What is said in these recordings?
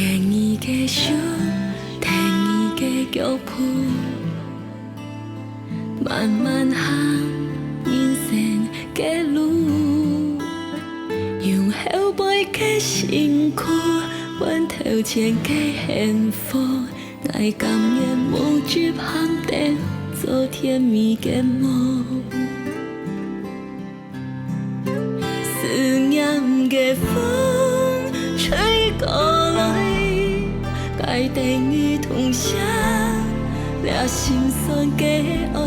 天意的手，天意的脚步，慢慢行人生的路，用后背的辛苦，换头前的幸福，爱甘愿无惧航电，做甜蜜的梦。思念的风吹过来，该等于同乡，俩心酸的爱。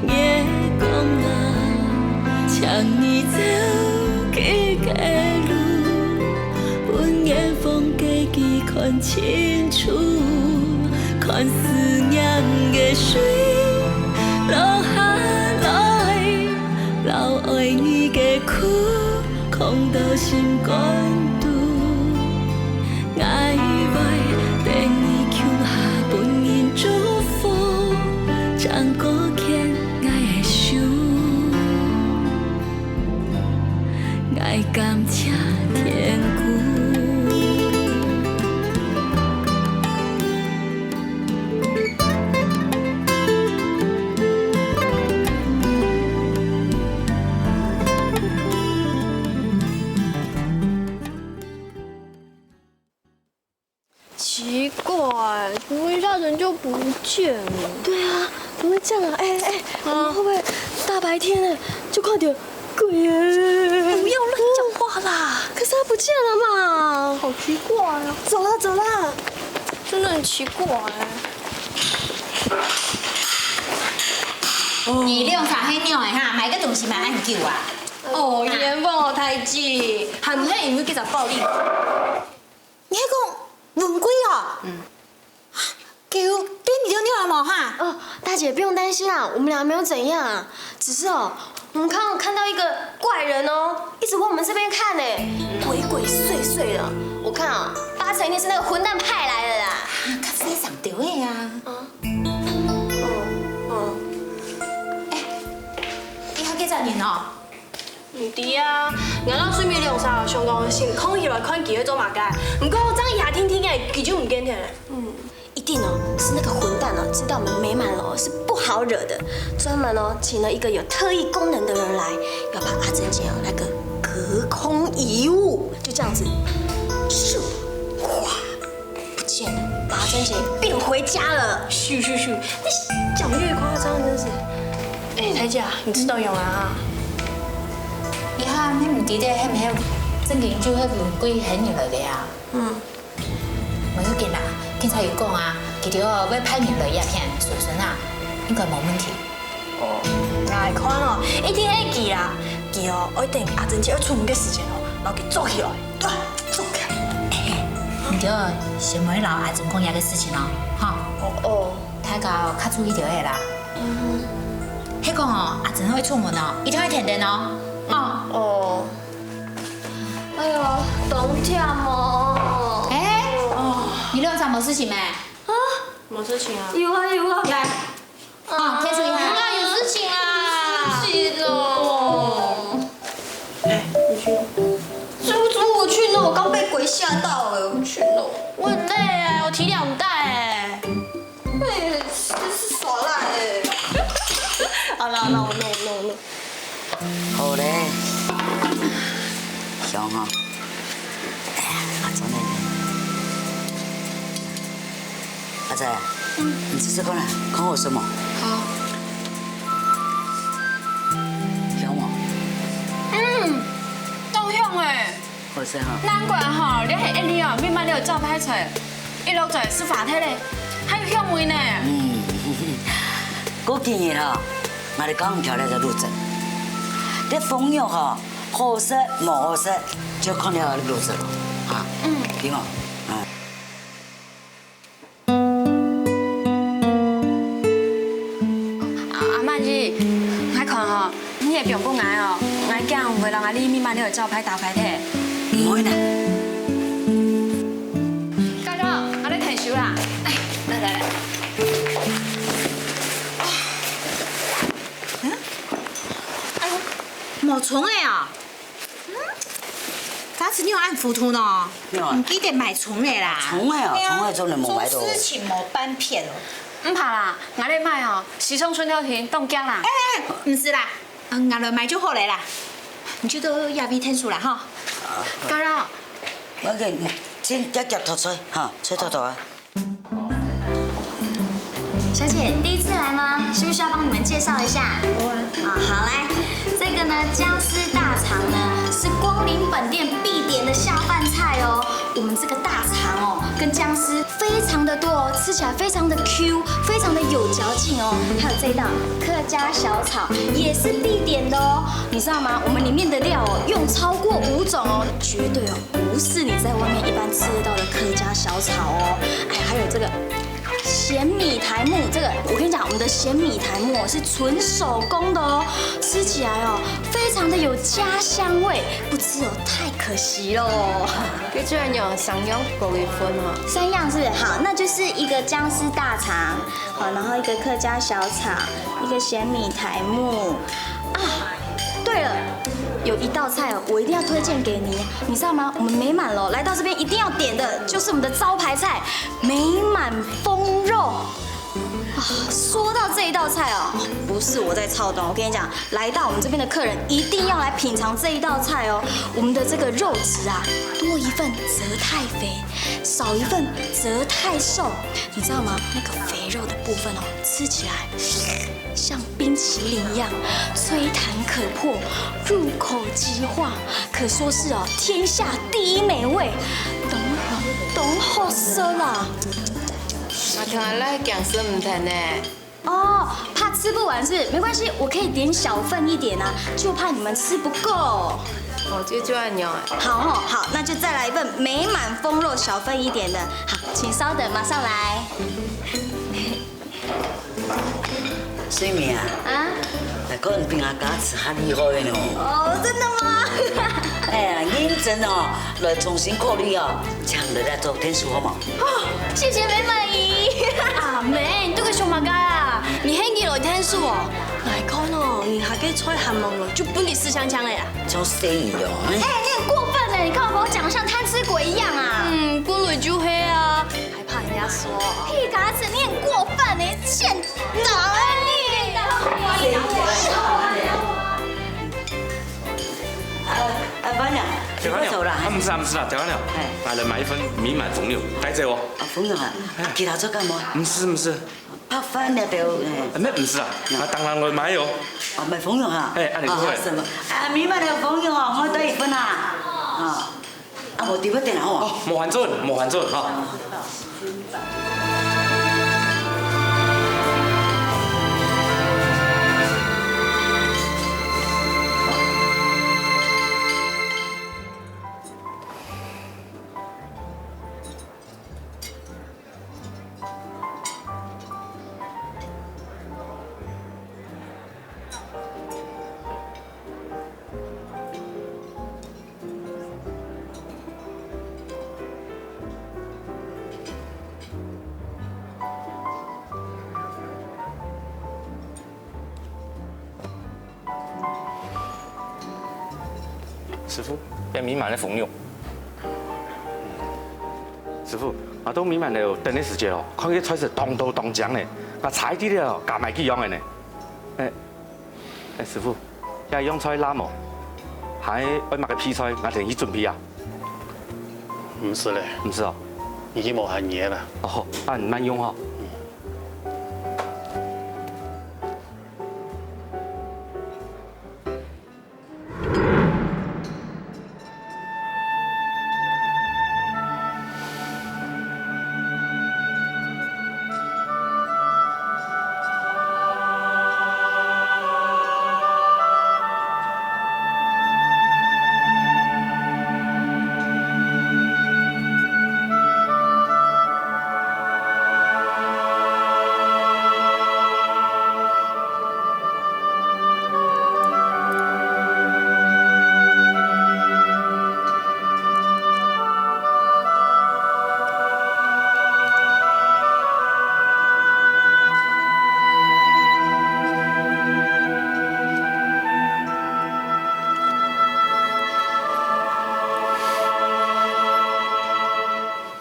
月光啊，牵你走去的路，阮的风给记看清楚，看思念的水落下来，留爱你的苦，空到心肝肚，爱袂等你琼下本人祝福，将过欠爱的手，爱感谢天父。奇怪，怎么一下人就不见了？对啊，怎么会这样啊？我们会不会大白天的就看到鬼耶？不要乱讲话啦！可是他不见了嘛，好奇怪啊！走了走了，真的很奇怪。你用啥迄鸟的哈？买个东西买按救啊！哦，原本我太急，还唔系因为警察暴力。你迄讲轮龟哦？叫变尿尿了冇哈？哦，大姐不用担心啦，我们俩没有怎样啊，只是我们刚好看到一个怪人哦，一直往我们这边看呢，鬼鬼祟祟的，我看八成一定是那个混蛋派来的啦。较世上着的啊。你还几十年哦？唔对啊，硬到水面量啥，上讲先空起来看机会做嘛该，不过这样夜天天的，机就唔见天嘞。一定是那个混蛋知道我们美满楼是不好惹的，专门请了一个有特异功能的人来，要把阿珍姐那个隔空遗物，就这样子，咻，哗，不见了，把阿珍姐变回家了。咻咻咻，你讲越夸张，真是。台姐，你知道用啊？你看，你唔记得迄唔迄正经就迄轮龟很入来的啊？唔要紧啦，警察有讲啊，记得要拍明落叶片，顺顺啊，应该冇问题。那看一定会记啦，记我一定阿珍姐要出门的时间然后给做起来，对，做起来。唔对，先莫老阿珍讲遐个事情咯，哈。太高较注意着个啦。迄讲阿珍会出门一定会停电哦。哎呦，冬天哦。你路上没事情没？没事情啊。有啊。来，贴出一下。有事情啊。是哦。你去。怎么我去呢？我刚被鬼吓到了，我去呢。我很累我提2袋是耍赖好了，我弄。好嘞，香哈。哎呀，真的。阿仔，你试试看啦，看好什么？好。香吗？够香好声哈。难怪你系一年密码了照拍出来，一路在是法体嘞，还有香味呢。我建议我哋讲条那个路子，这风药好色冇好色，就看条路子了啊。对吗？阿曼姨，我看你也不用讲我讲为让你密码了照拍大拍体。唔会啦。家长，我来退休啦。来。冇虫的啊！咋子你有按浮图呢，没有啊唔记得买葱的啦。葱的哦，葱的种就无买到。事情无翻片哦。唔怕啦，我咧买哦，西葱春条田冻姜啦。唔是啦，俺来买就好嘞啦。你就都亚比天数啦哈。干扰。我给你先一夹头吹，哈，吹头头啊。小姐第一次来吗？需不需要帮你们介绍一下？好来，这个呢姜丝大肠呢是光临本店必点的下饭菜哦。我们这个大肠哦跟姜丝非常的多哦，吃起来非常的 Q， 非常的有嚼劲哦。还有这道客家小炒也是必点的哦。你知道吗？我们里面的料哦用超过5种哦，绝对哦不是你在外面一般吃得到的客家小炒哦。哎，还有这个。咸米苔目，这个我跟你讲，我们的咸米苔目是纯手工的哦，吃起来哦非常的有家乡味，不吃哦太可惜喽。佢居然有想用狗鱼分哦。3样是不是？好，那就是一个姜丝大肠，好，然后一个客家小炒，一个咸米苔目。啊，对了。有一道菜哦，我一定要推荐给你，你知道吗？我们美满楼来到这边一定要点的就是我们的招牌菜美满风肉。啊，说到这一道菜哦，不是我在操动，我跟你讲，来到我们这边的客人一定要来品尝这一道菜哦。我们的这个肉质啊，多一份则太肥，少一份则太瘦，你知道吗？那个肥肉的部分哦，吃起来像冰淇淋一样吹弹可破，入口即化，可说是哦天下第一美味，懂好吃啦。我听下来姜丝唔甜呢。哦，怕吃不完是没关系，我可以点小份一点啊，就怕你们吃不够。哦，这就按鸟哎。好哦，好，那就再来一份美满风肉小份一点的。好，请稍等，马上来。水面啊，可能平常家吃较厉害的哦。哦，真的吗？哎呀，认真哦，来重新考虑哦，请你来做天数好冇？哦，谢谢美满姨。啊妹，你都个熊马家啊！你很几来天数哦？来看哦，你还可以吹寒蒙了，就本地四枪枪的啦。做生意哦。哎，你很过分呢，你干嘛把我讲得像贪吃鬼一样啊？本来就黑啊，还怕人家说？屁嘎子，你很过分呢，欠打啊你！班长，调料走了。唔是啦，调料。来了买一份米满风牛，带走哦。风牛啊，其他做干嘛？唔是，拍饭了就。那唔是啦，当然来买哦。买风牛哈。哎，按你过来。什么？米满的风牛哦，我带一份啊。无地要点好啊。莫烦做哈。师傅，要米满的风牛。师傅，都米满了，等的时间哦，看佢菜是当刀当浆的，菜底了加埋几样的呢？师傅，要用菜拉冇？还要买个皮菜，我定去准备啊？唔是咧，唔是哦。已經無限嘢啦。哦，你慢用哈。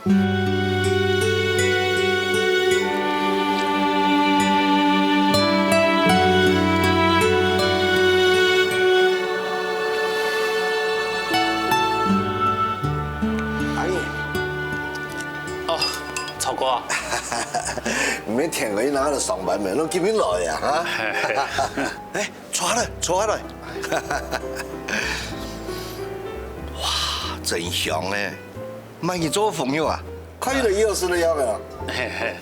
阿姨，哦，曹哥啊，唔免聽佢那喺度上班咪，攏見面來啊嚇！哎，坐下來，坐下來。哇，真香咧！買去做朋友啊，快樂又是那樣嘅。嘿嘿，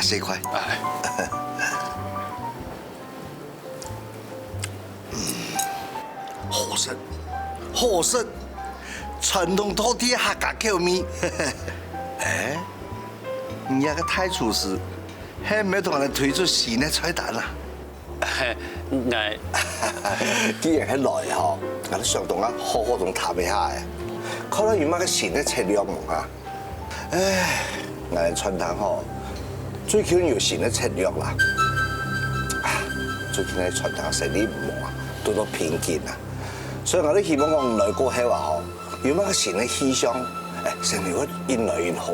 食塊。好食，好食，傳統土地客家口味。哎，你那個太廚師，還沒同人推出新的菜單啊？我既然喺來嗬，我都想同啊好好同談一下嘅，看下有乜嘅新嘅策略冇啊？唉，我哋傳統嗬，最近有新嘅策略啦。最近喺傳統生意唔好啊，都到瓶頸啊，所以我都希望講來過後啊嗬，有乜嘅新嘅氣象，誒，生意會越來越好。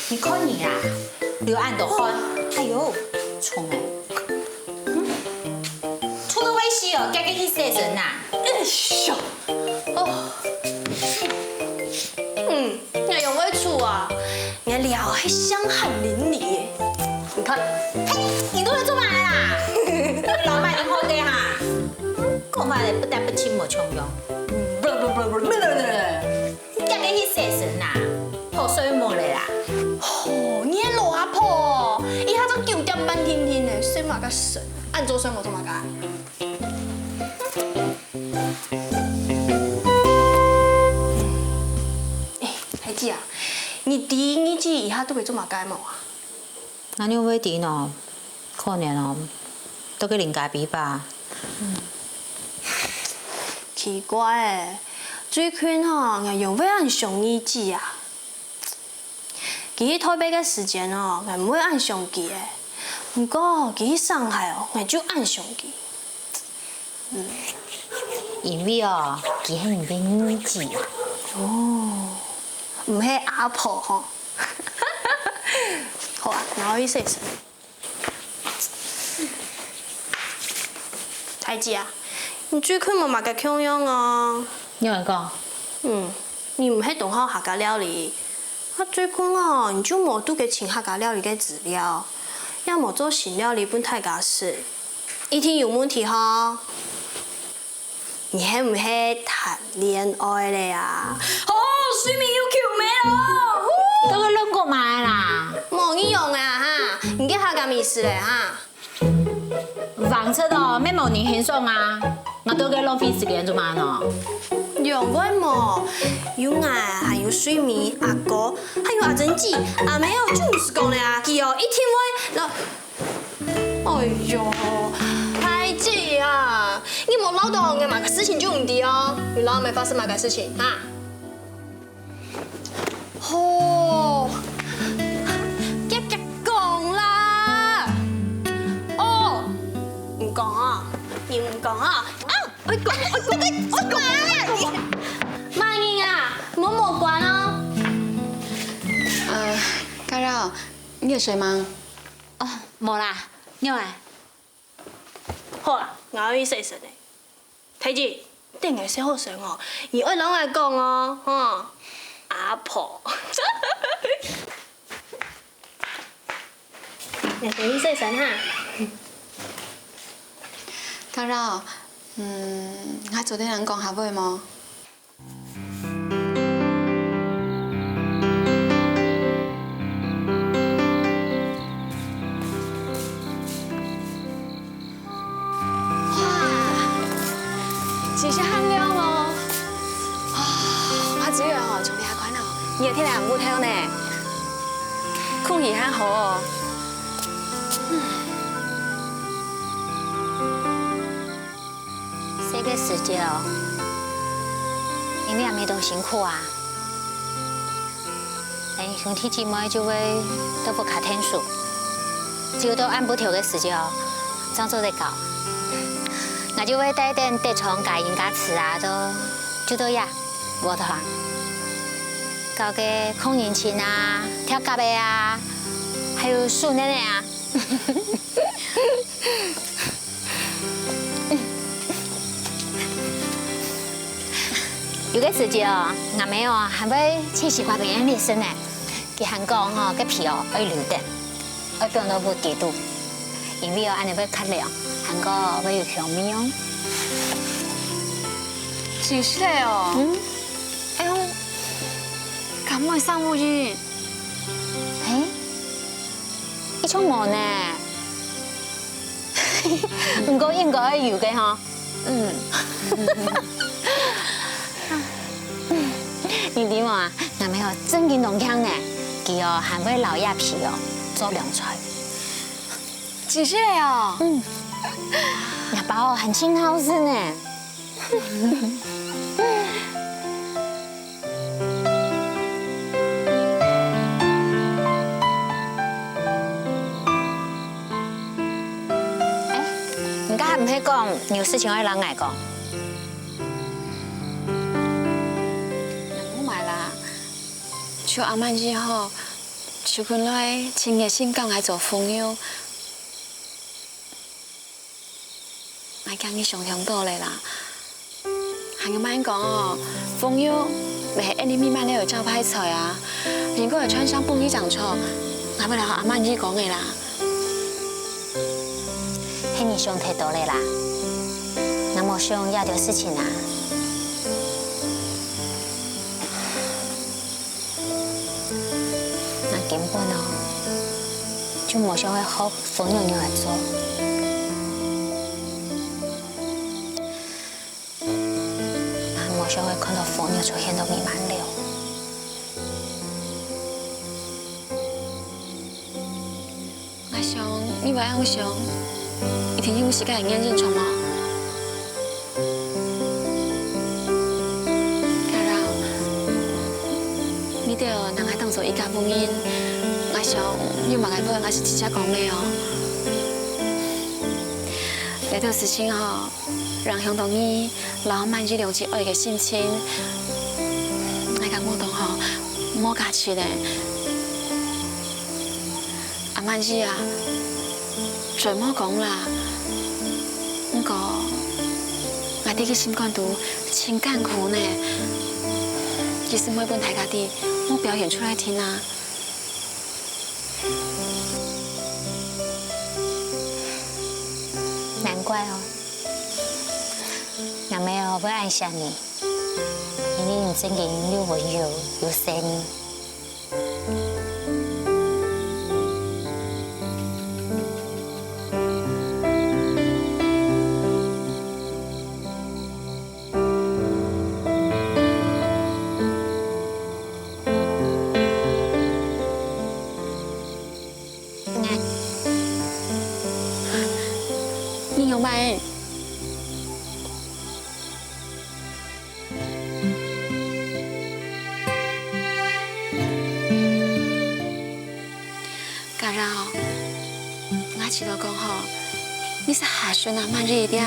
你看你啊，流汗都汗，哎呦，冲哎！出个危险哦，赶紧去洗身呐！哎呦，哦，我有会处啊，你的料还香汗淋漓耶。你看，嘿，你都来做嘛啦？老板的好的哈，我妈的不但不亲我穷用，赶紧去洗身呐，好水毛嘞啦！哦，你的老阿婆，一下都9點半天天的，洗嘛個神，按做水我做嘛個？哎，孩子啊，你第一季以下都會做嘛個冇啊？那你會點哦？可能哦，都給人家比吧。奇怪誒，最近吼，我又會按上一季啊。佢喺台北嘅時間哦，我唔會按相機嘅。不過佢喺上海哦，我就按相機。因為哦，佢係年紀啊。哦，唔係阿婆吼。好啊，我去洗身。太子啊，你最近冇買個腔樣啊？有人講，你唔係同學客家料理。最近哦，你就冇拄嘅請客家料理嘅資料，也冇做新料理本大家食，一定有問題哈。你係唔係談戀愛咧啊？哦，水面要橋尾哦，都個兩個買啦，冇意用啊哈，你嘅客家美食咧哈。房車哦，咩冇人輕鬆啊，我都嘅浪費時間做嘛喏。用過冇？有我，還有水米阿哥，還有阿珍姐，阿妹哦，就是講咧啊，佢哦一天會哎呦，太姐啊，你冇撈到嘅嘛個事情就唔對哦，你撈沒發生嘛個事情哈？哦，夾夾講啦，哦，唔講啊，你唔講啊，我講，我講。媽咪啊，冇關哦。嘉柔，你有水嗎？哦，冇啦，因為好啊，我去洗身咧。睇住，定係洗好水哦，而我啷個講哦，阿婆。你去洗身哈。嘉柔，我昨天人講下會冇？其實很亮哦。我主要哦，從你下關哦，熱天嚟唔好聽呢，空氣很好哦。这个时节哦，因为也没多辛苦啊。哎，兄弟姐妹就会都不卡天数，只有都按不调的时间哦，这样做得搞。我就会带点得从家人家吃啊，就都呀，我的话，搞个空人情啊，跳咖啡啊，还有树奶奶啊。有个时节哦，俺妹哦还会请西瓜饼来生呢。佢喊讲吼，个皮哦要留等，要不然都不低度，因为哦安尼会较凉，喊个会有香味哦。真是的哦。嗯。哎呦，咁会生乌鱼？哎，一种冇呢。不过应该有嘅哈。嗯。你點話？俺妹哦真嘅濃香呢，佢哦還會老鴨皮哦做涼菜。真是的哦。嗯。俺爸哦很清好吃呢。哎，你家唔係講有事情要人嚟講？像阿曼之後，就本來前日先講係做朋友，我講你想象到嘞啦。還有慢講哦，朋友咪係你慢慢咧有招牌菜啊，如果係穿上半衣長錯，我咪嚟學阿曼之講嘅啦。係你想太多嘞啦，我冇想要條事情啊。根本哦，就冇想去好朋友嚟做，但冇想去看到朋友出現到彌漫了。我想你話我想，一定要時間認真做嘛。你哋哦，人係當做一家朋友。我想，你嘛係幫我是直接講的哦。呢條事情哦，讓向到你老慢啲兩隻愛嘅心情，我講我當吼冇價值咧。阿慢啲啊，最冇講啦。不過，我哋嘅心肝度情感苦呢，其實每本大家啲我表現出來聽啊。難怪哦，我妹哦會愛上你，因為你真嘅又溫柔又細膩。你有買？家人哦，我知道講吼，你是下順啊，慢熱一點，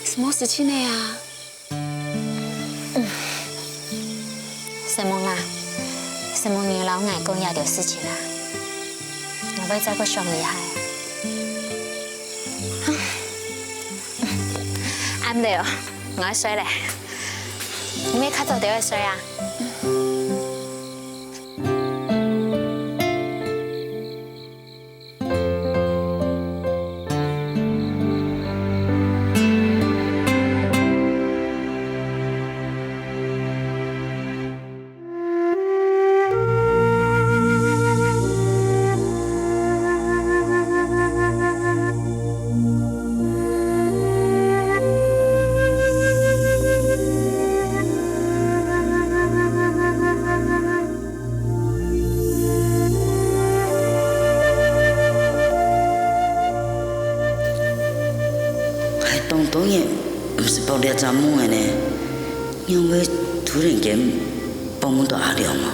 什麼事情呢呀？什麼啦？什麼你老愛講要條事情啦？我會再個上厲害。啱了，我要睡咧。你咩卡早點去睡啊？是爆裂怎么的呢？因为突然间帮我到阿亮嘛。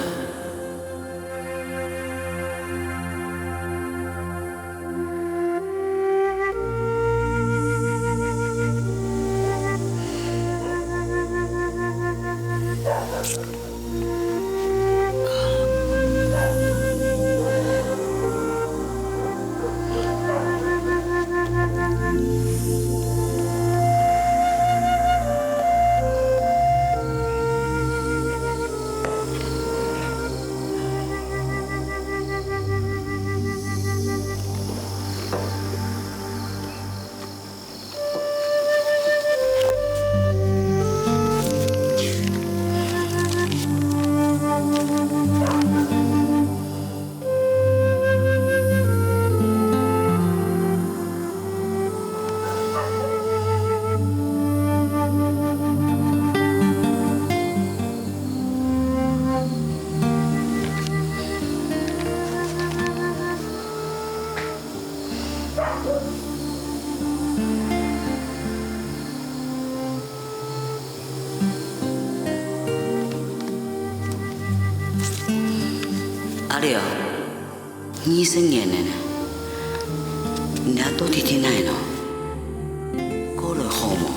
阿廖，你生年了呢？你还多听听来咯？过来好么？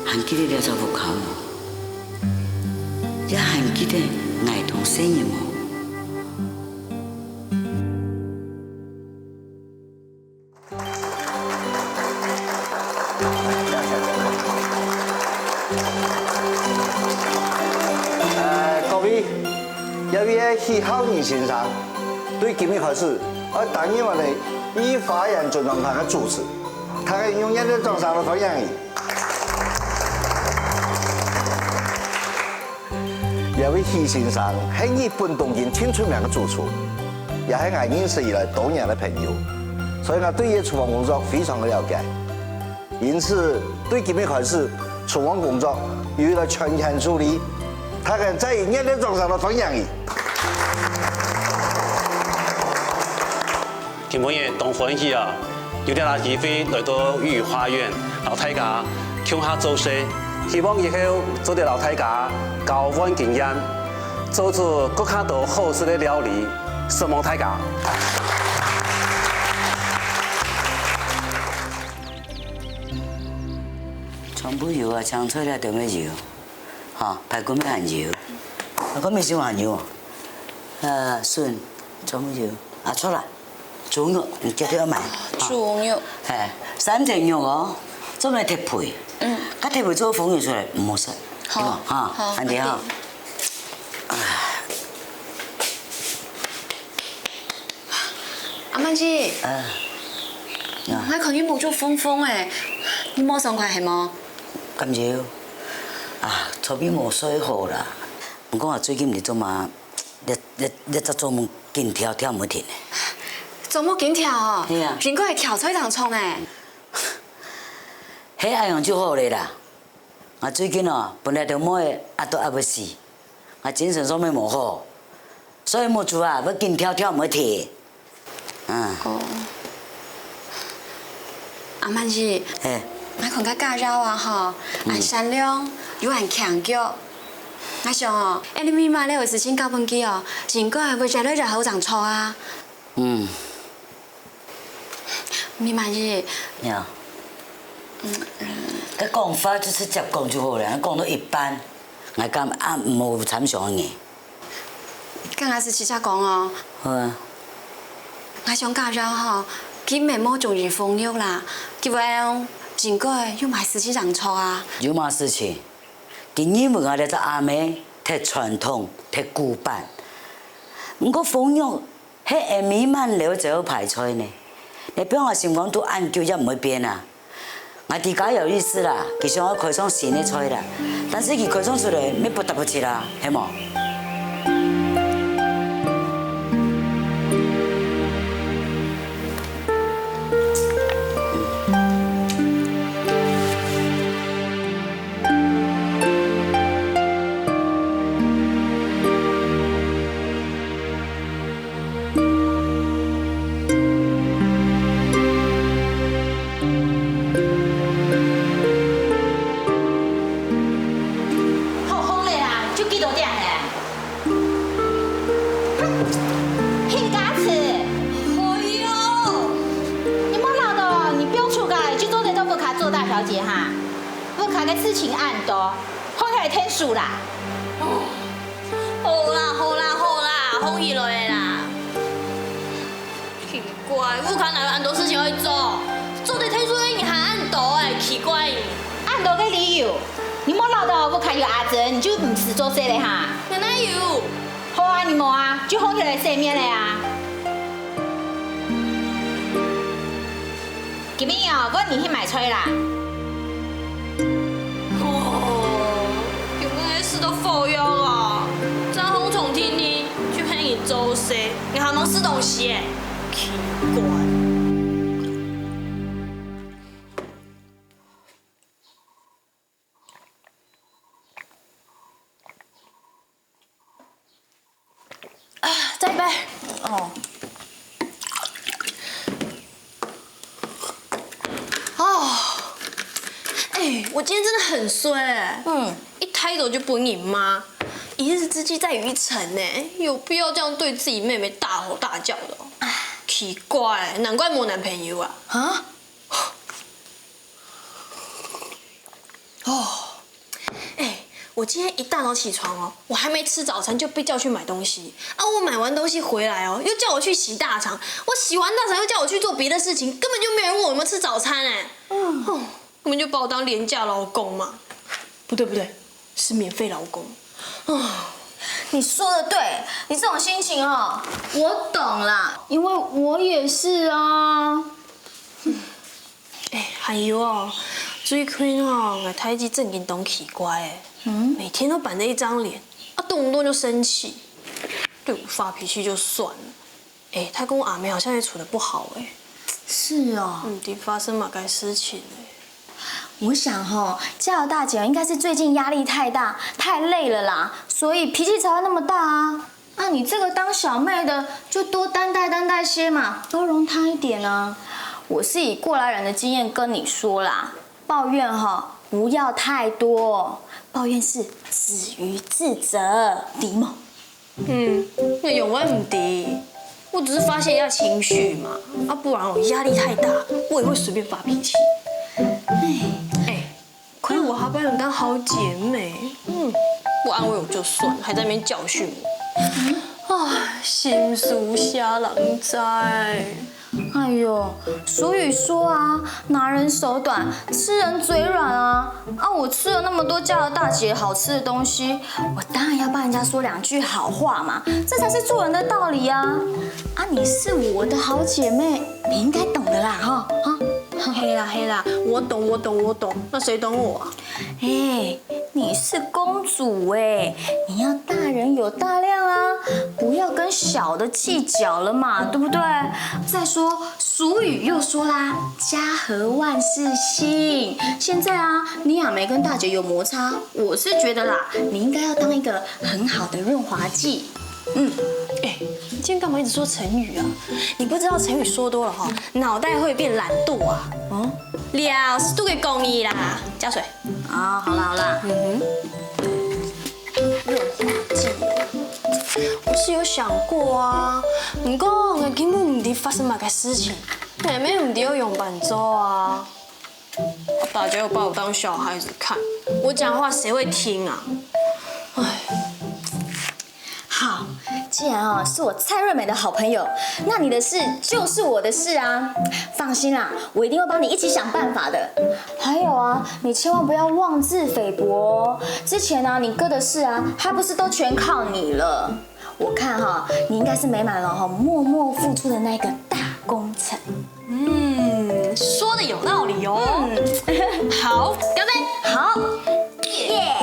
还记得了查户口么？也还记得爱童生日么？各位，有位许浩年先生对今日开始，我担任我哋依法人尊重堂的主持，他嘅用一啲掌声嚟歡迎你。有位許先生係日本東京挺出名嘅主廚，也係我認識以來多年嘅朋友，所以我對佢廚房工作非常嘅了解。因此，對今日開始廚房工作由佢全權處理，他嘅在一啲掌聲嚟歡迎你。今日當歡喜啊！有啲垃圾飛來到御花園，老太家向下做事，希望以後做啲老太家高溫經驗，做出更加多好食的料理，希望大家。全部油啊，香菜咧都没油，哈，排骨没含油，我没喜欢油，笋全部油，啊错了，猪肉你记得要买。猪肉。哎，3隻肉哦，做咩鐵皮？甲鐵皮做風油出來唔好食，對嘛？哈，安尼哈。阿曼姐，我看你冇做風風誒，你冇爽快係冇？咁少啊，厝邊冇水好啦。唔講話最近你做嘛，你只做夢緊跳唔停嘅。做乜緊跳哦？係啊，蘋果係跳菜當創誒。迄樣就好咧啦。我最近哦，本來就冇嘅，都要死，我精神上面冇好，所以冇做啊，要緊跳唔停。哦。阿曼姐。誒。我看個家人啊吼，很善良又很強腳。我想哦，你咪買呢個事情交本機哦，應該會將你日後長錯啊。咪滿意。呀。個講法就直接講就好啦，講到一般，我講冇參詳嘅。剛開始直接講哦。好啊。我想家人吼，佢咪冇中意風流啦，佢話。應該要買事情讓錯啊！有嘛事情？今年我哋只阿妹太傳統、太古板。唔過風肉係會彌漫了就排菜呢。你比我心講都按叫也唔會變啊！我哋家有意思啦，佢想我開創新嘅菜啦，但是佢開創出來咩不得不切啦，係冇？姐哈，我看个事情暗多，放下来天数啦。好啦，放起来啦。奇怪，我看哪有按多事情要做，做得天数你还按多哎，奇怪。按多个理由，你莫闹到我看有阿珍，你就唔是做这嘞哈。哪有？好啊，你莫啊，就放起来洗面嘞啊。今日哦，我年去买菜啦。有没有事都否用啊？在红虫听听，去陪你周 C， 你还忙吃东西哎，奇怪。再一杯。哦。我今天真的很衰哎。一抬头就不你妈，一日之计在于晨哎，有必要这样对自己妹妹大吼大叫的哦？奇怪，难怪没男朋友啊。啊？我今天一大早起床哦，我还没吃早餐就被叫去买东西啊！我买完东西回来哦，又叫我去洗大肠，我洗完大肠又叫我去做别的事情，根本就没人问我有没有吃早餐哎。根本就把我当廉价劳工嘛。不对，是免费劳工。你说的对，你这种心情哦，我懂啦，因为我也是啊。还有哦，最近哦，我太极正经懂奇怪哎。每天都板着一张脸，动不动就生气，对我发脾气就算了，他跟我阿妹好像也处得不好哎。是哦。得发生嘛该事情哎。我想加油大姐应该是最近压力太大，太累了啦，所以脾气才会那么大啊。啊，你这个当小妹的就多担待些嘛，包容她一点啊。我是以过来人的经验跟你说啦，抱怨不要太多。抱怨是止于智者，对吗？那永远唔对，我只是发泄一下情绪嘛，不然我压力太大，我也会随便发脾气。可是我还把你当好姐妹，不安慰我就算了，还在那边教训我，心事啥人知？哎呦，俗语说啊，拿人手短，吃人嘴软啊！我吃了那么多加油大姐好吃的东西，我当然要帮人家说两句好话嘛，这才是做人的道理啊！你是我的好姐妹，你应该懂的啦，黑啦，我懂，那谁懂我啊？你是公主你要大人有大量啊，不要跟小的计较了嘛，对不对？再说俗语又说啦，家和万事兴。现在你亚梅跟大姐有摩擦，我是觉得啦，你应该要当一个很好的润滑剂。你今天干嘛一直说成语啊？你不知道成语说多了脑袋会变懒惰啊。了是都给公益啦，加水。好啦。润滑剂，我是有想过啊，不过我根本唔知发生乜嘅事情，妹妹唔知要用伴奏啊。大家又把我当小孩子看，我讲话谁会听啊？好，既然是我蔡瑞美的好朋友，那你的事就是我的事啊！放心啦，我一定会帮你一起想办法的。还有你千万不要妄自菲薄哦。之前你哥的事还不是都全靠你了？我看你应该是美满了默默付出的那个大功臣。说的有道理哦。好，干杯！好，耶！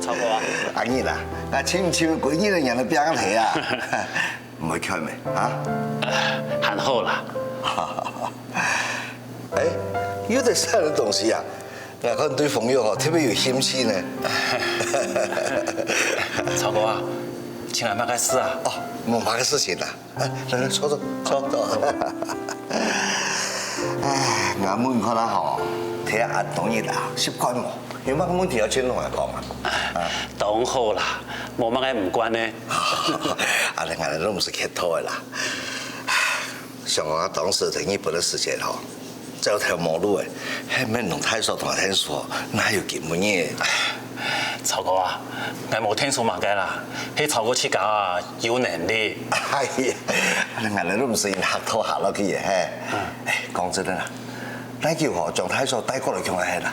超婆啊！阿姨啦，請唔請鬼呢樣人嚟邊睇啊？唔會開咩啊？還好啦。有點啥的東西啊？我看对朋友特别有心思呢。曹哥啊，请来办个事啊？哦，冇嘛个事情啦。来坐坐。唉，我妹看啦吼，睇下按同意啦，习惯冇，有乜問題有請同我講啊？當好啦，冇乜嘅唔關呢。啊，你眼都唔是客套的啦。像我當時喺日本嘅時間吼，走條馬路誒，喺咩同太叔同我聽說，哪有咁嘢？曹哥啊，我冇聽說嘛嘅啦，喺曹哥設計啊有能力。係呀，你眼都唔是客套下落嘅嘢嘿。誒，講真啦，你叫我將太叔帶過來叫我係啦。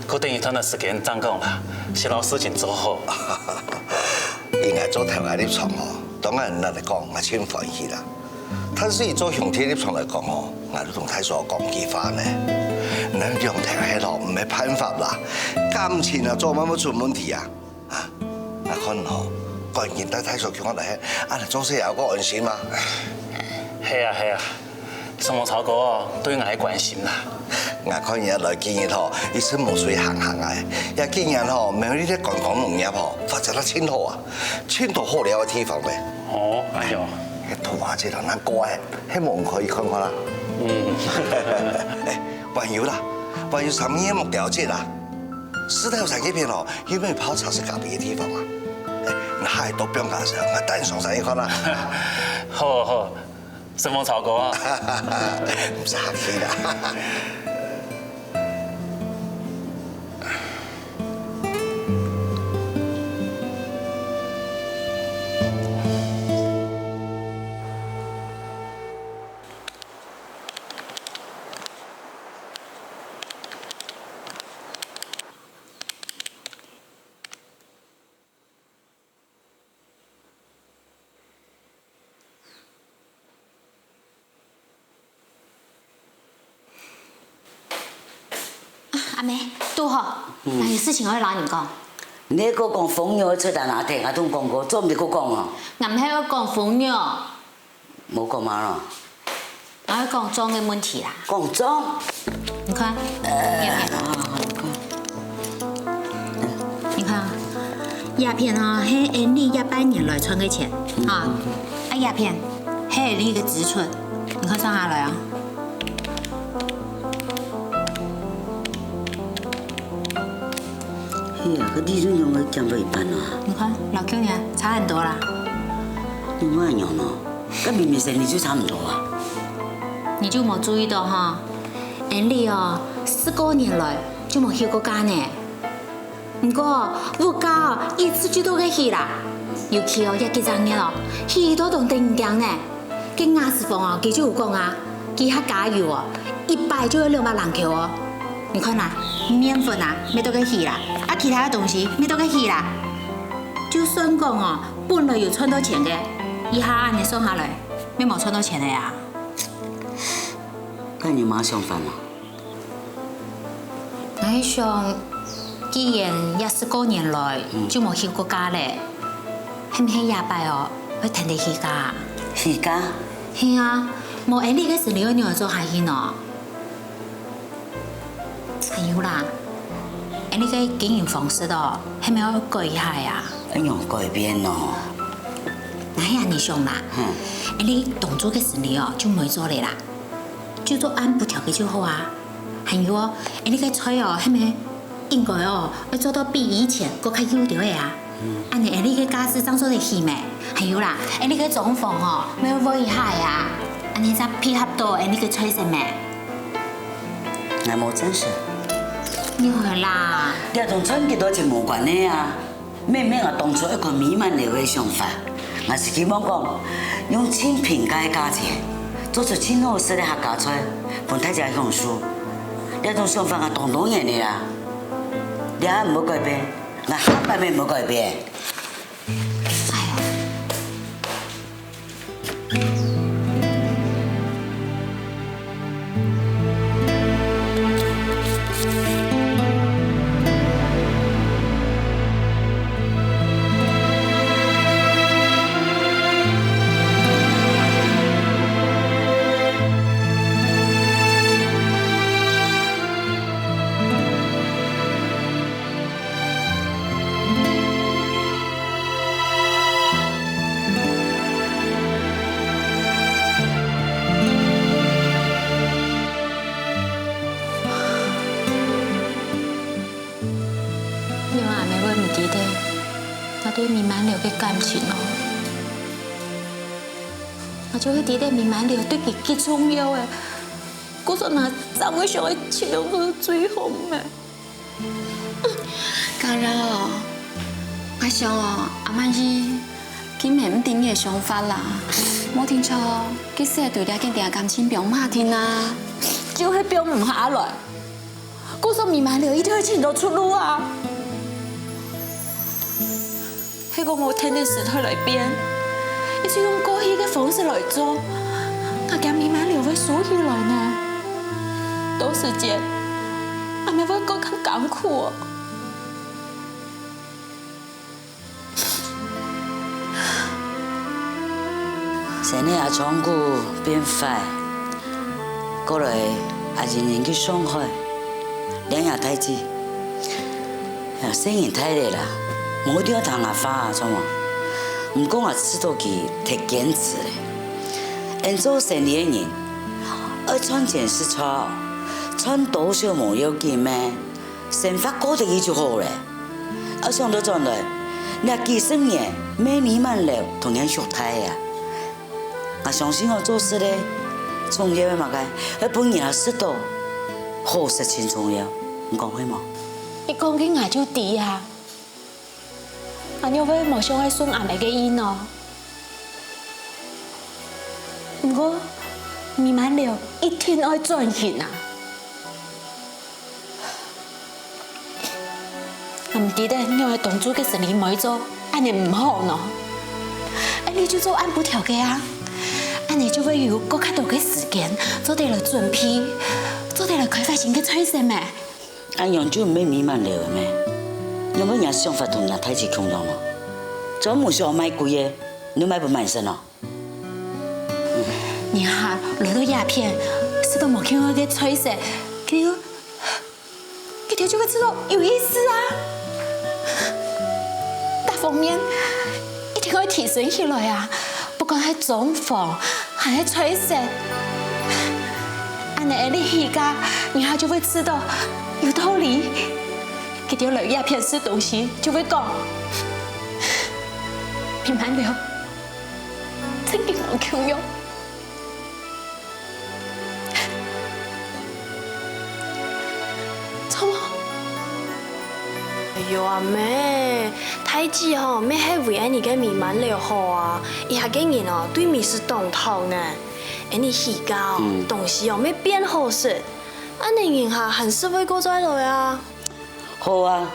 佢等一段嘅時間真講啦，先攞事情做好。應該做台灣立場哦，當然嚟講我千歡喜啦。但是做向天立場嚟講哦，我都同太叔講幾番呢。你用台灣咯，唔係辦法啦，金錢啊做乜冇出問題啊？啊，我看哦，個人見得太叔叫我嚟，啊嚟做事有個安心嘛。係啊，什麼曹哥對我係關心啦。我看人來建議嗬，一身冇水行啊，也建議嗬，咪呢啲觀光農業嗬，發展得千好啊，千度好了嘅地方咧。哦，哎呦，圖畫這度難過誒，希望可以看看啦。誒，還有啦，還有上面木雕節啦，石頭山嗰邊哦，有冇泡茶是隔壁嘅地方啊？誒，我係到邊架時候，我帶你上山去看啦。好，什麼曹哥啊？唔使客氣啦。阿妹，拄好，那有事情我要老你講。你個講風藥出在哪聽？我同講過，做唔係個講啊？我唔係要講風藥，冇講嘛咯？我要講妝嘅問題啦。講妝？你看，你看啊，鴉片哦，係安利100年來存嘅錢啊，鴉片係你嘅支出，你看算下來啊。哎呀，個利潤用我降到一半啦。你看老 Q 呢，差很多啦。另外一樣咯，咁明明生意就差唔多啊。你就冇注意到哈，安利哦，4個年來就冇起過價呢。不過物價哦，一次就都給起啦。尤其哦，一幾張年哦，起到同定價呢。跟亞視房哦，佢就有講啊，佢下加油哦，100就要200人口哦。你看啦，麵粉啊，咩都給起啦，啊，其他的東西咩都給起啦。就算講哦，本來有賺到錢嘅，一下按你算下來，咩冇賺到錢的呀？咁你媽相反啊？我係想，既然4個年來就冇起過價咧，係唔係200哦，會停地起價？起價？係啊，冇安利嘅時你要做下去喏。還有啦，安利嘅經營方式哦，係咪要改一下呀？要用改變咯。那係啊，你想啦，安利動作嘅時你哦就唔會做嚟啦，就做按部條嘅就好啊。還有哦，安利嘅菜哦，係咪應該哦要做到比以前更加優調嘅啊？安尼安利嘅家私裝做得起咩？還有啦，安利嘅裝潢哦，咪要改一下呀？安尼才配合到安利嘅菜式咩？我冇真實。你會啦，你同賺幾多錢無關係啊！明明我當初一個美滿流嘅想法，我是希望講用錢平價嘅價錢做出真好食嘅客家菜，俾大家享受。呢種想法我當然嘅啦，你還唔好改變，我下半面唔好改變。记得我对米满流的感情哦，我就会记得米满流对佢幾重要嘅，嗰陣啊，怎會想去切到佢最好嘅？假如哦，我想哦，阿曼是佢唔定嘅想法啦，冇聽錯，佢成日對你嘅感情表唔下聽啊，就係表唔下來。嗰陣米滿流一定會尋到出路啊！係個我天天時態來變，一直用過去嘅方式來做，我驚米滿流會輸起來呢。到時間，我咪會更艱苦哦。現在阿長姑變壞，過來阿人人去上海，兩日太子，生意太累啦，冇地方談阿花啊，怎麼？唔過我知道佢太堅持咧，人做生意嘅人，要賺錢是錯，賺多少冇要緊咩？生活過得起就好咧。我想到將來，你幾十年沒米滿流同樣熟態呀。我相信我做事咧，重要嘅嘛個，要本人識到，好事情重要，你講會冇？你講嘅我就對啊，我又會冇想愛順阿妹嘅意咯。不過米滿流一定愛賺錢啊！我唔記得你係當初嘅生意冇做，安尼唔好喏。你就做按部條嘅啊！安尼就會有更加多嘅時間，做啲嚟準備，做啲嚟開發新嘅菜式咩？俺樣就沒米滿流嘅咩？有冇人想法同人太子共樣咯？做冇想買貴嘅，你買不滿身咯？你下攞到鴉片，食到冇見過嘅菜式，佢條就會知道有意思啊！大方面一定要提升起來啊！不管係裝潢，還係菜式，安尼你而家，然後就會知道有道理。佢條嚟鴉片食東西就會講，米滿流曾經我強用。哎呦阿妹，太子吼，咩係為安尼個米滿流好啊？伊下個人哦，對米是懂頭呢。安尼而家哦，東西哦，咩變好食，安尼人下很適會過再來啊。好啊，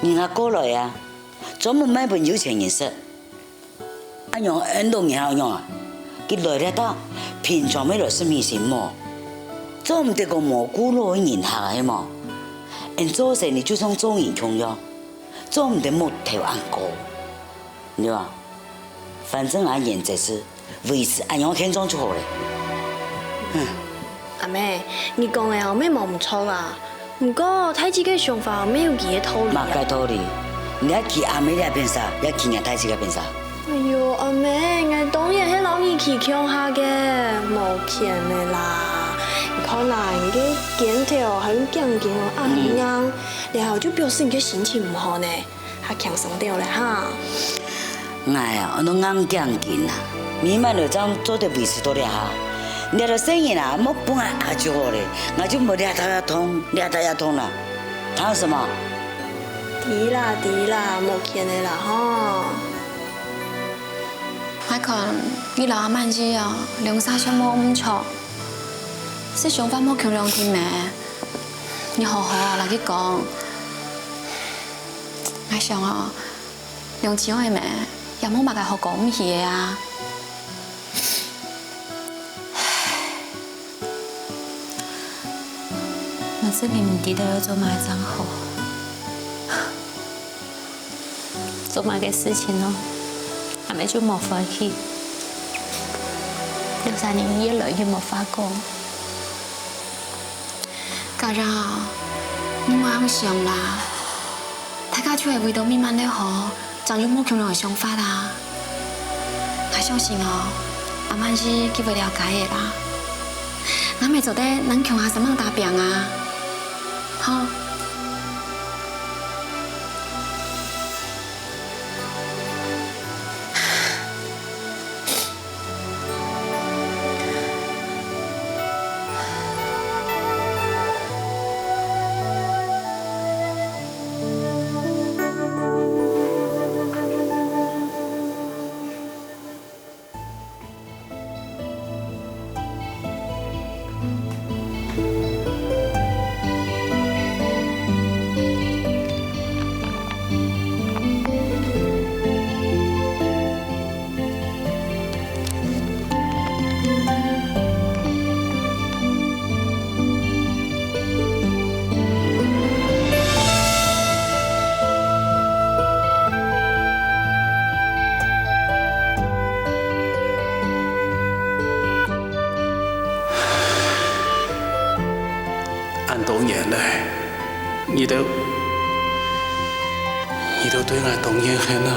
人家過來啊，專門買本有錢人食。俺用印度人好用啊，佢來得到，平常沒來是米線麼？做唔得個蘑菇攞人下係麼？人做生意就算做人窮樣，做唔得木頭安過，你話？反正俺現在是維持俺樣現狀就好了。阿妹，你講嘅後面冇唔錯啦，不過太子嘅想法沒有佢嘅道理。嘛個道理，你要去阿妹那邊啥，要去人太子那邊啥？哎呦，阿妹，我當然係老二去強下嘅，冇騙的啦。看來你嘅肩條還有頸肩哦暗硬，然後就表示你嘅心情唔好呢，還強鬆掉咧哈。哎呀，我都硬頸肩啦，米滿流這做得維持多啲哈。你到生意啦，冇本來就好咧，我就冇兩頭要痛啦，談什麼？對啦，冇騙的啦哈。我看你老阿曼子啊，兩三歲冇唔錯。是想法冇強兩天咩？你好好啊，嚟去講。我想啊，兩次開咩？有冇乜嘅好講唔起嘅啊？我真係唔記得要做乜嘢真好，做乜嘅事情咯，係咪就冇放棄？6、3年一來就冇發過。家人啊，你冇咁想啦，大家就係為到米滿流好，就有冇強烈嘅想法啦。我相信哦，阿曼是佢會了解嘅啦。我咪做得能強下什麼大病啊？好。年嘞，你都对我动眼恨啊！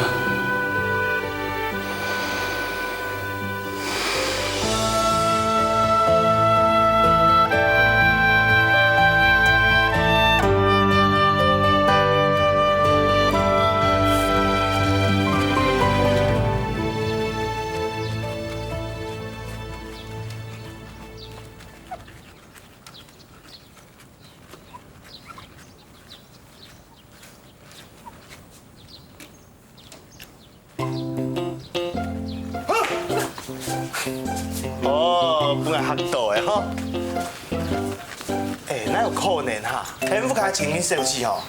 哦，本来学到的吼。哪有可能哈？天父家前面设计吼，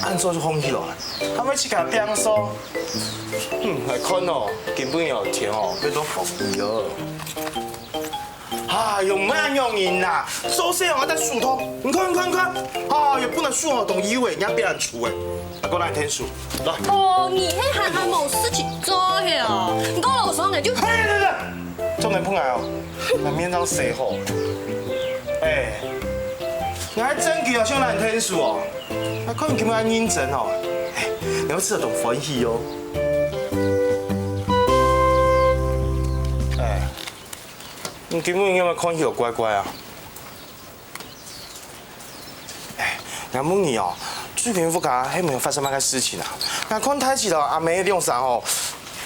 按做就风起来，他们去甲变说，来看哦，根本有天哦，要都服伊了。用咩用人啦？做事用得树头，你看，又不能树哦，懂以为人家别人出的，过来天数，来。哦，你迄还冇事情做哟，你讲老爽的就。对，重点碰来哦，那面上洗好。你还真给我像烂天数哦，还可能给我认真哦，你要吃得懂欢喜哦。你根本有没有看起有乖乖啊？杨梦妮哦，最近副家还没有发生那个事情啊。那看太起了阿妹用啥哦，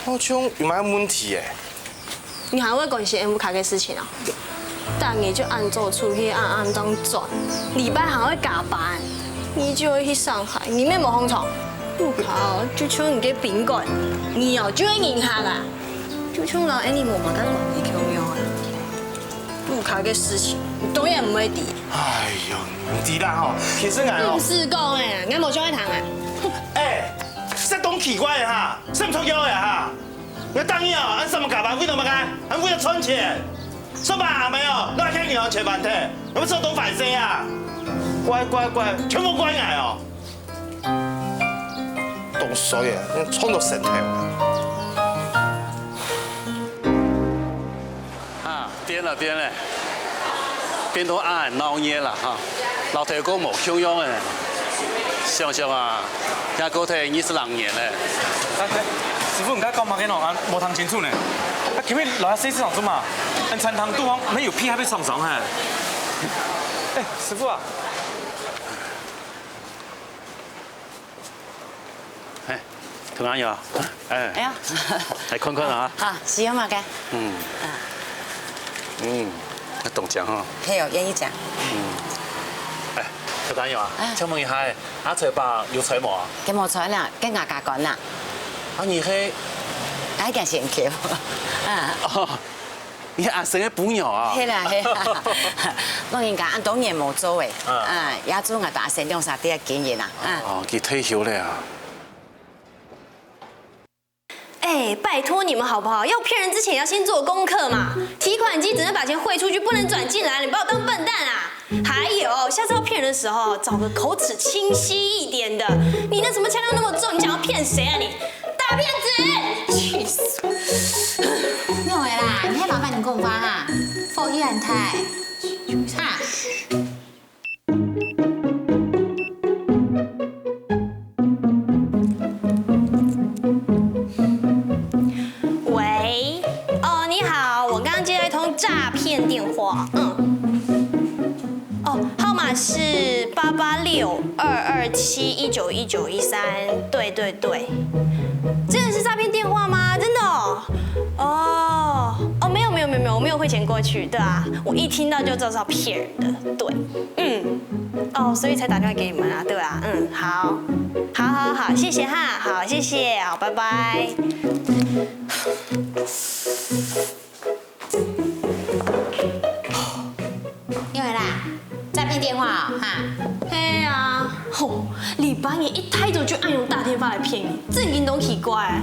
好像有蛮问题诶。你还会关心 M 卡的事情啊？但你就按照出去按当转，礼拜还会加班，你就会去上海，你咩冇空床？不考就像你嘅宾馆，你哦就会银行啊，就像老 animal 嘛，跟老你共用啊。不考嘅事情，你当然唔会知。哎呦，唔知啦吼，其实我唔是讲诶，我冇想去谈啊。这东奇怪的哈，什么臭妖呀哈？我当然哦，按什么加班为什么干？俺为了存钱。说吧，没有，那看你要钱半天，有没有这种反省啊？乖，全部乖来哦。懂水耶，你冲到神态啊，变了，变到暗闹热啦哈，老太公冇穷样诶，想想啊，也过睇20年咧。师傅，你家讲嘛嘅喏，俺冇听清楚呢。前面留下西市场做嘛？俺餐堂对方没有屁还被上哈。师傅啊。同安有，哎呀，来看看啊。好，喜欢嘛嘅。懂讲哈。嘿哦，愿意讲。同安有啊，请问一下，阿财爸有财冇啊？佢冇彩啦，跟牙甲講啦。你係？I 件先橋。你阿生嘅朋友啊？係啦，當然講，當然冇做嘅。也做我大成兩三啲嘅經驗啦。佢退休了啊。拜托你们好不好？要骗人之前要先做功课嘛。提款机只能把钱汇出去，不能转进来，你把我当笨蛋啊！还有，下次要骗人的时候，找个口齿清晰一点的。你那什么腔调那么重，你想要骗谁啊你？大骗子！气死我！没有啦，你ให้老板你跟我发哈，放一碗菜，哈。喂，哦，你好，我刚刚接到一通诈骗电话，号码是886-227-191913，对，真的是诈骗电话吗？真的哦？没有，我没有汇钱过去，对啊，我一听到就知道是要骗人的，对，所以才打电话给你们啊，对啊，好，谢谢哈，好，谢谢，好，拜拜。因为啦，诈骗电话哈。嘿啊，礼拜日一抬头就暗用大天发来骗你，真经都奇怪，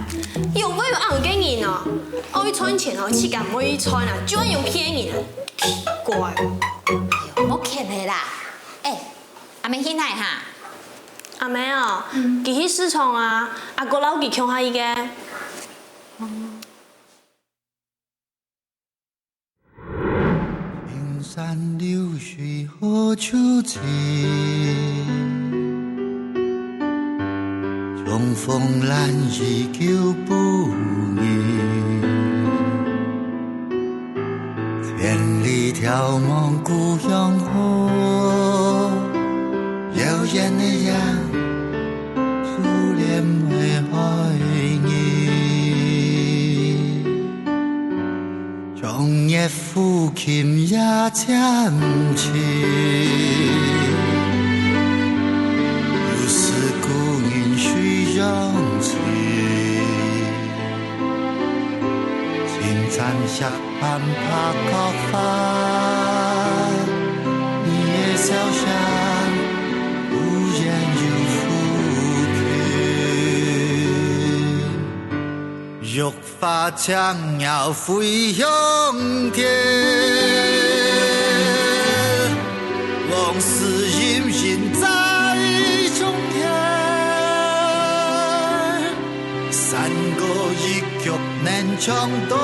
有没有暗给你呢？去存钱气感不会存啊，就暗用骗你，奇怪。我骗你啦，阿妹现在哈。阿妹啊，佢去市场啊，阿哥老佢抢下伊嘅。云山山流水何处去？重逢难依旧不移，千里眺望故乡河，遥远的呀，初恋为爱你，终夜抚琴也将起。山下攀爬高发，你的笑声无言又抚平，玉发将要飞向天，往事隐隐在中间，山歌一曲难唱多。